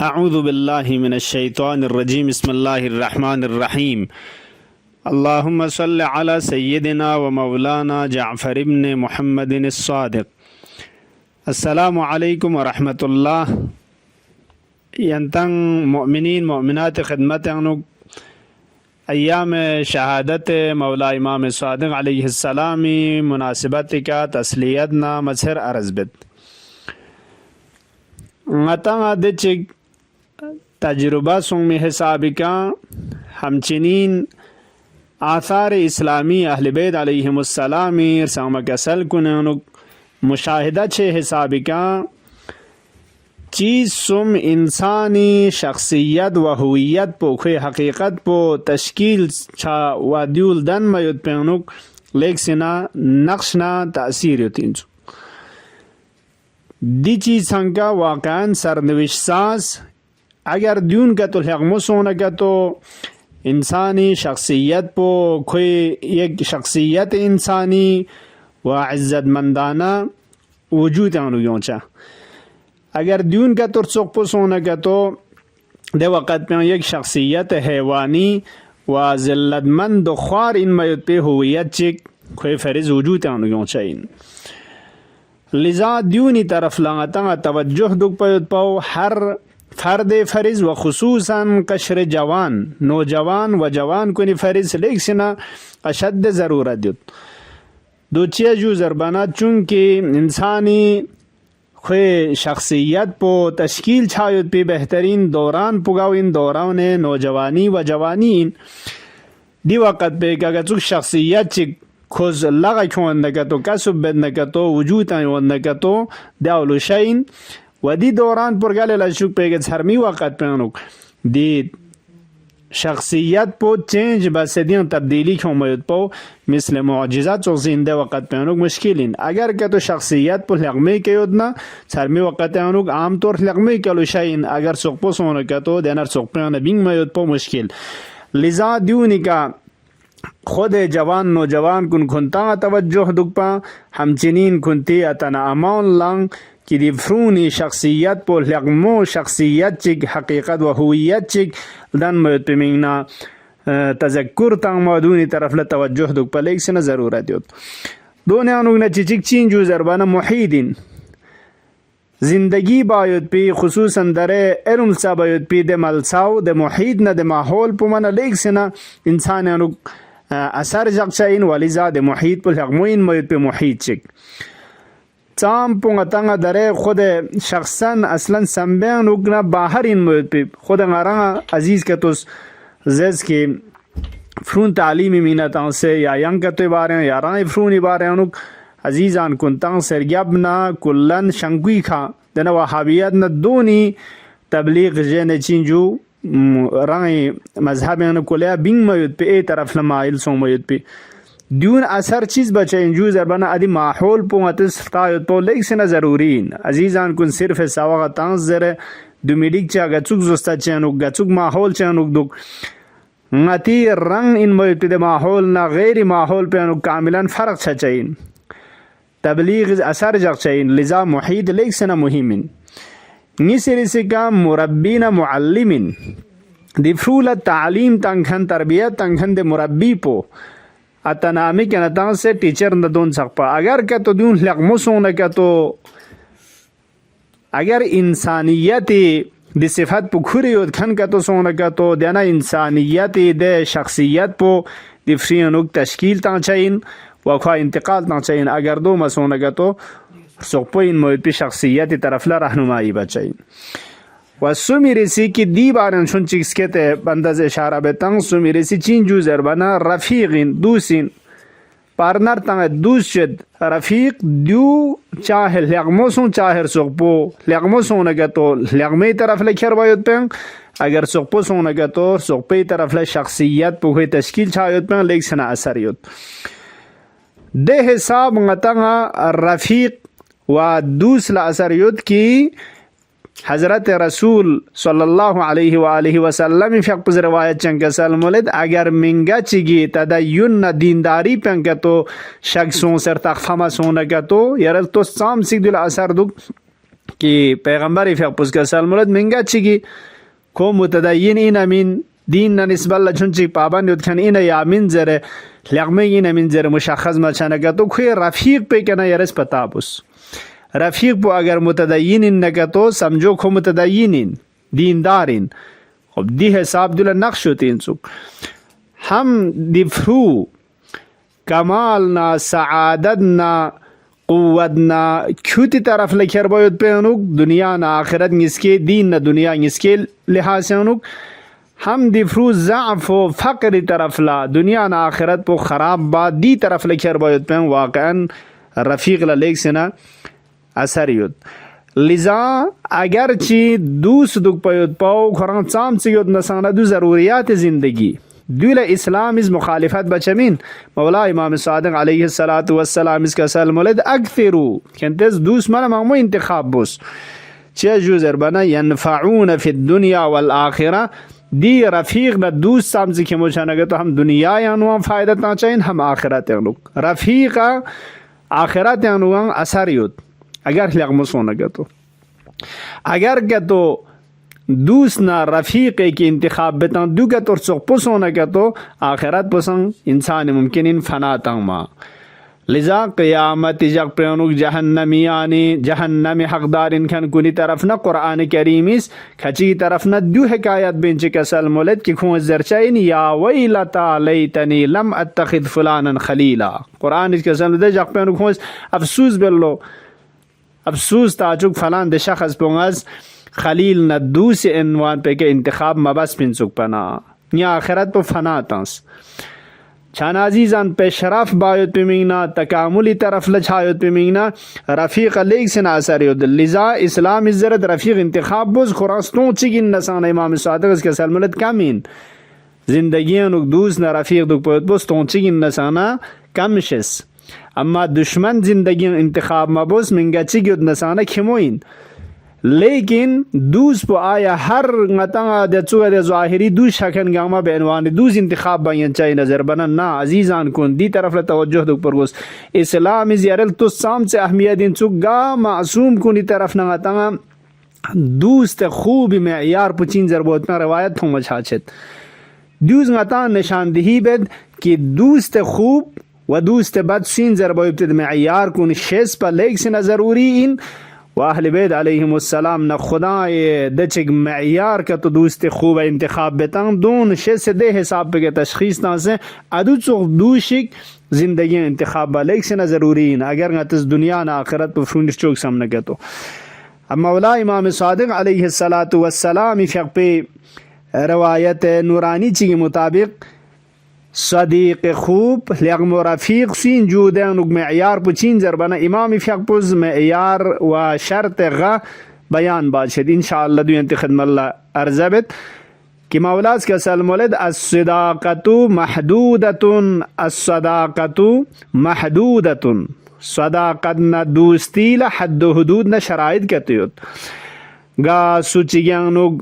अऊज़ु बिल्लाहि मिनश्शैतानिर्रजीम बिस्मिल्लाहिर्रहमानिर्रहीम। अल्लाहुम्मा सल्लि अला सय्यिदिना व मौलाना जाफ़र इब्न मुहम्मदिन अस्सादिक़। अस्सलामु अलैकुम व रहमतुल्लाह। यंतंग मोमिनीन मोमिनात खिदमत अनु अय्याम शहादत मौला इमाम सादिक़ अलैहिस्सलामी मुनासिबत का तस्लियत ना मसर अरज़बित ngata de chik तजुर्बा सुंग में हिसाब का हमचनीन आसार इस्लामी अहल बैत अलैहिमुस्सलामी समक असल कुन मुशाहिदा छे हिसाब का चीज़ सुम इंसानी शख्सियत व हुइयत पो खे हकीकत पो तश्कील छा वाद्यूल दन मयुद पेनुक लेक सिना नक्शना तासीर युतिंचु दी चीज़ संका वाकन सरनविश सास अगर दून का तो हकमुसोन का तो इंसानी शख्सियत पो कोई एक शख्सियत इंसानी व इज़्ज़तमंदाना वजूद अनुयोंचा अगर दून का तो सुख सोना का तो दे वक़्त में एक शख्सियत हैवानी व ज़िल्लतमंद ख्वार इन मयत पे हुवियत चिक कोई फ़र्ज़ वजूद अनुयोंचा इन लिजा दूनी तरफ लंगा तवज्जुह दुख पयुत पाओ हर फ़र्द फ़रिज़ व खुसूसन कशर जवान नौजवान व जवान को फ़रिज़ लेकिन अशद ज़रूरत दुत दो चीज़ ज़रबाना चूँकि इंसानी खे शख्सियत पो तश्कील छायुत पे बेहतरीन दौरान पुगाव इन दौरान नौजवानी व जवानी दी वक़्त पे का चुक शख्सियत चिक खुज लगा क्यों नका तो कसब बद नका तो वजूद आयो नका तो दाउल शैन वदी दौरान पर गले लशुक पे के धर्मी वक़्त पे अनुक दी शख्सियत पो चेंज बसदियों तब्दीली क्यों मौजूद पो मिसल मुआजिज़ा चो जिंदे वक़्त पे अनुक मुश्किल अगर के तो शख्सियत पर लगमे के उतना धर्मी वक़्त अनुक आम तौर लगमे के लुशैन अगर सुखपो सोने का तो देनर सुख पे नबिंग मौजूद पो मुश्किल लिजा दूनी का खुद जवान नौजवान कुन खुनता तवज्जुह दुखपा हमचनीन खुनती अतना अमान लंग कि दिफ्रूनी शख्सियत पो लगमो शख्सियत चिक हकीकत व हुइयत चिक दन मयत पे मिंगना तज़क्कुर तंग मौदूनी तरफ ल तवज्जुह दुखपा लेक से न ज़रूरत योत दोने अनुगना चिचिक चीन जो ज़रबाना मुहीदिन ज़िंदगी बायुत पे खुसूसन दरे इल्म सा बायुत पे दे मलसाव दे मुहीद न दे माहौल पुमना लेक से न इंसान अनुग असर जक्शाइन वालिजा दे मुहीद पर लगमोइन मयत पे मुहीद चिक चाम पुंगा तंगा दरे खुद शख्सन असलन संबेन उगना बाहर इन मयत पे खुद ngaranга अजीज के तो जैस के फ्रून तालीमी मीनतां से या यंग के बारे या राय फ्रून बारे अनुक अजीजान कुंतां सरगबना कुल्लन शंकुई खा दना वहाबियत न दोनी तबलीग जने चिंजू राय मजहब न कुलिया बिंग मयत पे ए तरफ लमाइल सो मयत पे दून असर चीज़ बचे इंजू ज़रबाना अदी माहौल पोंगतस तायत पो लेक से न ज़रूरी अजीज़ान कुन सिर्फ सवागा तांस ज़रे दुमिडिक चा गचुक जोस्ता चैनुक गचुक माहौल चैनुक दुक ngati रंग इन मयत पे माहौल ना गैर माहौल पे अनुक कामिलन फ़र्क छा चाहिए तबलीग असर जग चाहिए लिजा मुहीद लेक से न मुहिमिन निसिर से का मुरब्बीना मुअल्लिमिन दिफ्रूल तालीम तंखन तरबियत तंखन दे मुरब्बी पो अतनामी के नतां से टीचर न दोन सकपा अगर का तो दून लगमुसों न का तो अगर इंसानियत दि सिफत पुखुरी खन का तो सोन का तो देना इंसानियत दे शख्सियत पो दिफ्रियनुक तश्कील ता चाहिए वखा इंतकाल ता चाहिए अगर दो मसोन का तो सुखपो इन मोद पे शख्सियत तरफ ला रहनुमाई बचाई वसुमिरसी की दी बारन सुन चिक्स के ते बंदज इशारा बेतंग सुमिरसी चीन जू ज़रबाना रफ़ीक़िन दूसिन पार्टनर तंग दूसचद रफ़ीक दू चाहे लगमोसों चाहे सुखपो लगमोसों नगा तो लगमे तरफ ले खरवायत पेंग अगर सुखपो सोन नगा तो सुखपे तरफ ले शख्सियत पो हुई तश्कील छायत पेंग लेक सना असर युत दे हिसाब ngतंगा रफ़ीक व दूसरा असर युत की हज़रत रसूल सल्लल्लाहु अलैहि व आलिहि वसल्लम फ़क़ रवायत चंके सलमुलद अगर मिंगा चिगी तदय्युन न दीनदारी पेंके तो शख्सों सर तखमा सोने का तो यार तो साम सिद्दुल असर दुक ki Peygamber Efendimiz sallallahu minga chigi ko mutadayyin ina min din na nisballa chunchi paban yod khan ina ya min zere lagme ina min zere mushakhaz ma chanaga to khoy rafiq pe kana yares patabus rafiq po agar mutadayyin naga to samjho kho mutadayyin दीनदारिन अब दी हिसाब दुला नक्श होती इंसुक हम दिफ्रू कमाल ना सआदत ना कुव्वत ना क्यूती तरफ लेकर बोयत पे अनुक दुनिया ना आखिरत निसके दीन ना दुनिया निसके लिहाज से अनुक हम दिफ्रू ज़अफ़ व फ़क़र तरफ ला दुनिया ना आखिरत पो ख़राब बात दी तरफ लेकर बोयत पे वाक़अन रफ़ीक ला लेक से ना असर युद लिजा अगर ची दूस दुख पयोद पाओ खुरान चाम से योद नसाना दू ज़रूरियात ज़िंदगी दूला इस्लाम इस मुखालिफत बचमीन मौला इमाम सादिक अलैहिस्सलातु वस्सलाम इसका सलमलद अक्थिरू कंतेस दूस मना मामू इंतखाब बुस चे जुज़र बना यनफ़ऊन फ़ि दुनिया वल आखिरा दी रफ़ीक न दूस साम से खेमो छानगे तो हम दुनिया यानुआ फ़ायदा ता चाहिए हम आखिरत यानुक रफ़ीका आखिरत यानुआ असर युद अगर लगमो सोना का तो अगर क्या तो दूसना रफ़ीक की इंतखाब बेता दूगा तो सोपो सोना का तो आखिरत पसंद इंसान मुमकिन इन फना तंगमा लिजा क़यामत जग प्रेनुक जहन्नमियानी जहन्नम हकदार इनखन कुनी तरफ न कुरान करीमिस खची तरफ न दू हकायत बेंच कसल मोलद की खून जरचाइन या वैलता लैतनी लम अत्तखिद फलानन खलीला कुरान इसके सल जग प्रेनुक खून अफसोस बेलो अफसोस ताजुक फलान दे शख्स पोंगज खलील न दूस इनवान पे के इंतखाब मबस पिन सुक पना या आखिरत पे फना तंस छान अजीजान पे शरफ बायत पे मिंगना तकामुली तरफ लछायत पे मिंगना रफ़ीक लेक से ना असर युद लिजा इस्लाम इज़्ज़त रफ़ीक इंतखाब बुज खुरास्तों चिगिन नसान इमाम सादिक के सलमलत कामीन जिंदगियां नुक दूस न रफ़ीक दुक पयत बुज तों चिगिन नसाना कमशस अम्मा दुश्मन जिंदगी इंतखाब मबूस मिंगा चिगुद नसाना खिमोइन लेकिन दूस पो आया हर ngata de chuga de zahiri du shakan gama benwan दूस इंतखाब बायन चाय नजर बना ना अजीजान कुन दी तरफ तवज्जुह दु परगोस इस्लाम इजरल तो साम से अहमियत इन चुगा मासूम कुनी तरफ ना ता दूस खूब मेयार पुचिन जरबोत ना रवायत थो मछाचत दूस ngata निशानदही बेद कि दूस खूब व दूस्त बद सीन ज़रबा इब्तिद मेयार कुन शेस पर लेग से न ज़रूरी इन वाहल बेद अलैहिमुस्सलाम न खुदाए दचिग मेयार का तो दूस्त खूब इंतखाब बेतां दोन शेस दे हिसाब पे के तशखीस ना से अदु चो दूशिक ज़िंदगी इंतखाब लेग से न ज़रूरी इन अगर गतस दुनिया ना आखिरत पर फुंड चोक सामने के तो अब मौला इमाम सादिक अलैहिस्सलातु वस्सलाम इफ़ पे रवायत नूरानी ची के मुताबिक सदीक खूब लगम रफ़ीक सीन जूदैन मेयार पुचीन ज़रबना इमाम फ़ियक़पुज़ मेयार व शर्त गा बयान बादशद इंशाअल्लाह दुयंत खदमल्ला अर्ज़बत कि मौलास का सलमलद अस्सदाक़तु महदूदतुन अस्सदाक़तु महदूदतुन सदाक़त न दोस्ती ला हद हुदूद न शराइत कहते गा सुचिग्यांग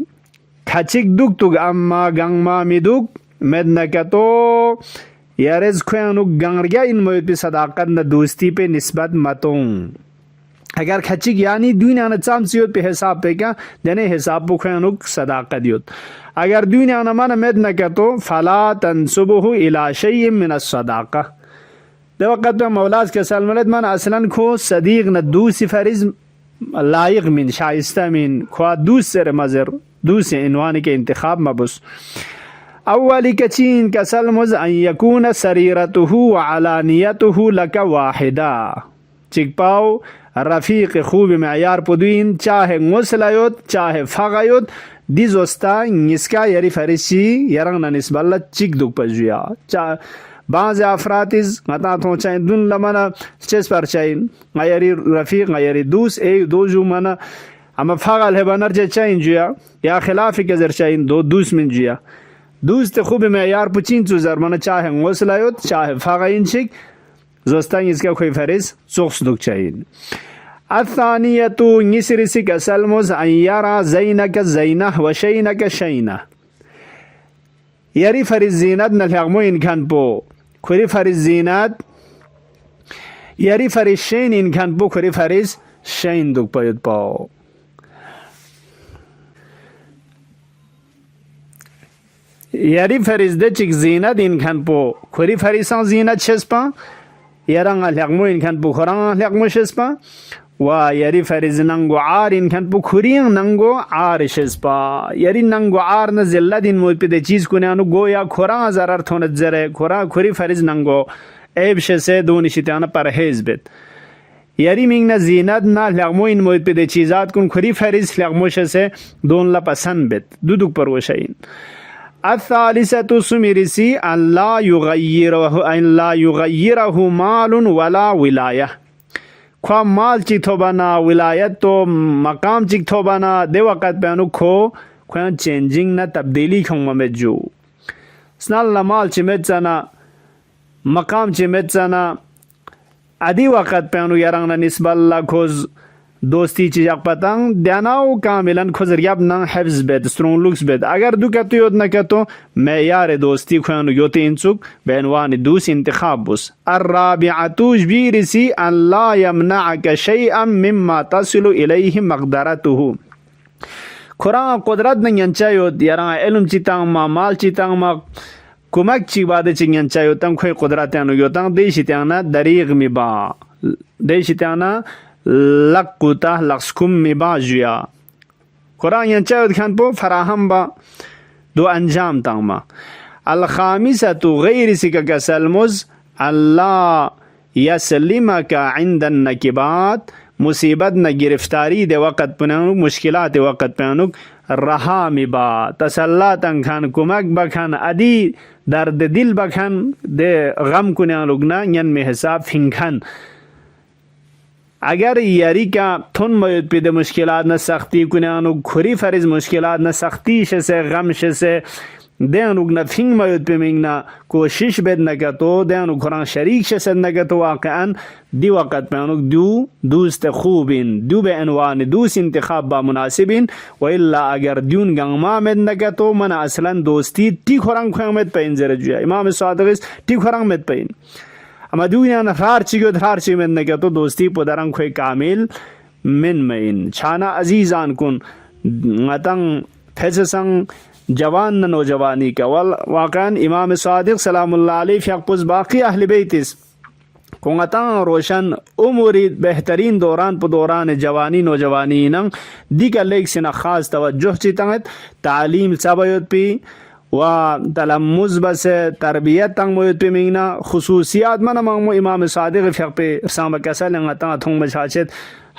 खचिक दुक तुग अम्मा गंगमा मिदुक मेदना क्या तो यारेज खुयानु गंगरिया इन मोयत पे सदाकत न दोस्ती पे निस्बत मतों अगर खचिक यानी दुनिया न चाम सियोत पे हिसाब पे क्या देने हिसाब पे खुयानु सदाकत योत अगर दुनिया न माना मेदना क्या तो फला तंसुबहु इला शैइन मिन अस्सदाका दे वक्त पे मौलास के सलमलत मन असलन खो सदीक न दूसी फरिज लायक मिन शाइस्ता मिन ख्वा दूस से मजर दूस इनवान के इंतखाब मबुस अव्वली कचीन का सलमुज अन यकून सरीरतुहु व अलानियतुहु लक वाहिदा चिकपाओ रफ़ीक खूब मेयार पुदीन चाहे मुसलायोत चाहे फ़गायोत दिजोस्ता निस्का यरी फरिशी यरंग न निस्बल्ला चिक दुक पजुया चा बाज़ अफरातिज गता तो चाहे दुन लमना चेस पर चाहे गयरी रफ़ीक गयरी दूस एक दो जो मना अमा फ़गल है बनर चाहे जुया या खिलाफ़ के जर चाहे दो दूस में जुया दूस्त खूब मेयार पुचीन चु जरमना चाहे गौसलायोत चाहे फ़गाइन शिक जोस्तान इसका कोई फरिज चोक्स दुक चाहिए अथानियतु निसरिसी का सलमुज अन यरा ज़ैनक ज़ैनह व शैनक शैना यरी फरिज जीनत न लगमो इनखान पो खुरी फरिज जीनत यरी फरिज शैन इनखान पो खुरी फरिज Shainduk payut pao. Yari farizde chik zina din kan po khuri farisan zina chespa yarang alhaqmo in kan po khorang alhaqmo chespa wa yari fariz nango ar in kan po khuri nango ar chespa yari nango ar na zilla din mo pe de cheez kune anu goya khorang zarar thon zare khora khuri fariz nango aib shese doni shitana parhez bet yari mingna zinat na alhaqmo in mo pe de cheezat kun khuri fariz alhaqmo shese don la pasan bet duduk par washain الثالثة سميرسي أن لا يغيره مال ولا ولاية خوا مال چی تو بنا ولایت تو مقام چی تو بنا دے وقت پہنو کھو خوان چینجنگ نا تبدیلی کھوں میں جو سنال مال چی مچنا مقام چی مچنا ادی وقت پہنو یارنگ نا نسبت اللہ کھوز دوستی چیز پتنگ دیاناو کاملا خزریاب نان حفظ بید سترون لوکس بید اگر دو کتو یود نکتو معیار دوستی خوانو یوتی انسوک بعنوان دوس انتخاب بس الرابعة جبیرسی ان لا یمنعک شیئا مما تصل الیه مقدرته قرآن قدرت نینچا یود یاران علم چیتاں ما مال چیتاں ما کمک چی باده چی نینچا یوتاں خوی قدرتانو یوتاں دیشتانا دریغ می با دیشتانا لقوتا لقسکم می باجویا قرآن ینچاود کھان پو فراہم با دو انجام تاما الخامسة غیر سکا کسلمز اللہ یسلمک عند النکبات مصیبت نہ گرفتاری دے وقت پنانو مشکلات وقت پنانوک رہا می با تسلاتن کھان کمک بکھان ادی درد دل بکھان دے غم کنانوگنا ین میں حساب فنکھان اگر یاری کا تھن میت پہ دے مشکلات نہ سختی کنانو کھری فرض مشکلات نہ سختی سے غم سے دینو نہ فنگ میت پہ منگنا کوشش بید نہ تو دینو قرآن شریک سے نہ تو واقعا دی وقت پہ انو دوست خوبین دو بے عنوان دوست انتخاب با مناسبین و الا اگر دیون گنگما مد نہ تو من اصلا دوستی تی قرآن خیمت پہ انزر جو امام صادق تی قرآن مت پہ اما دویان ہر چی من نہ تو دوستی پدرنگ خوی کامل من مین چھانا عزیزان کن غتنگ پھسسنگ جوان نوجوانی کا واقعا امام صادق سلام اللہ علیہ فیقپز باقی اہل بیتس کنگتاں روشن عمری بہترین دوران پہ دوران جوانی نوجوانی ننگ دیگر لیک سنا خاص توجہ چیتنگت تعلیم سبایت پی و تلمز بس تربیت تنگ موید پی منگنا خصوصیات من مانگمو امام صادق فیق پی ارسام کسل انگتاں تھونگ بچاچت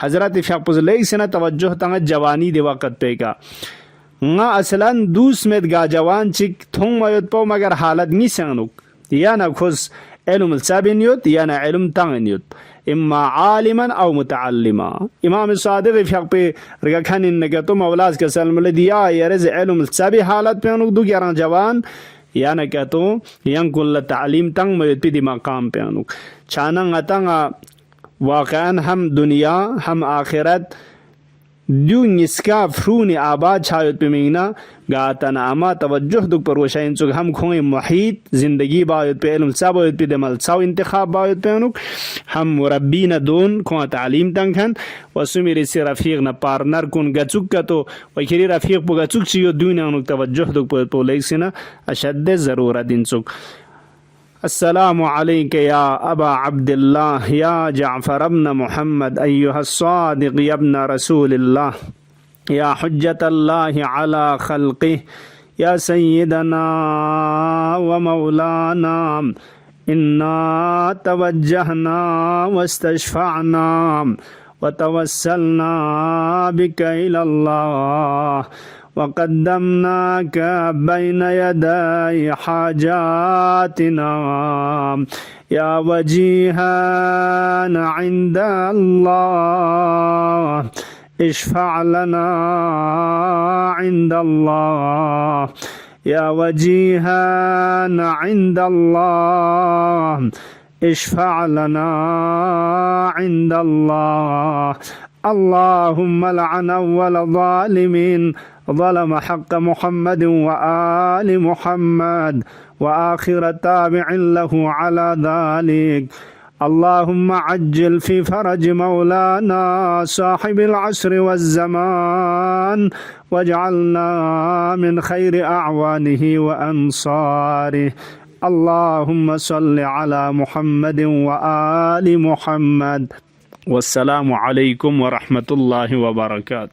حضرت فیق پز لیک سنا توجہ تنگت جوانی دی وقت پی کا nga aslan dus med ga jawan chik thong mayot po magar halat ni sanuk yana khus ilm sabin yut yana ilm tangin yut imma aliman aw mutaallima imam sadiq fiq pe riga khanin nagato mawlas ka salm le diya yarz ilm sabi halat pe anuk du yaran jawan yana kato yan kull ta'lim tang mayot pe di maqam pe anuk chana ngatanga waqan ham dunya ham akhirat دیون اسکا فرونی آباد چھایت پہ منگنا گاتنا اما توجہ دک پر وشاین چک ہم کھوئیں محیط زندگی باید پہ علم سا باید پہ دمال ساو انتخاب باید پہ انک ہم مربین دون کھوئیں تعلیم تنکھن وسو میری سی رفیق نا پارنر کن گچک کتو وکری رفیق پہ گچک چیو دوین انک توجہ دک پر پہ لیک سنا اشد ضرورت ان چک السلام عليك يا أبا عبد الله يا جعفر ابن محمد أيها الصادق يا ابن رسول الله يا حجة الله على خلقه يا سيدنا ومولانا إنا توجهنا واستشفعنا وتوسلنا بك إلى الله وقدمناك بين يدي حاجاتنا يا وجيها عند الله اشفع لنا عند الله يا وجيها عند الله اشفع لنا عند الله اللهم لعن أول الظالمين ظلم حق محمد وآل محمد وآخر تابع له على ذلك اللهم عجل في فرج مولانا صاحب العصر والزمان، واجعلنا من خير أعوانه وأنصاره. اللهم صل على محمد وآل محمد. والسلام عليكم ورحمة الله وبركاته.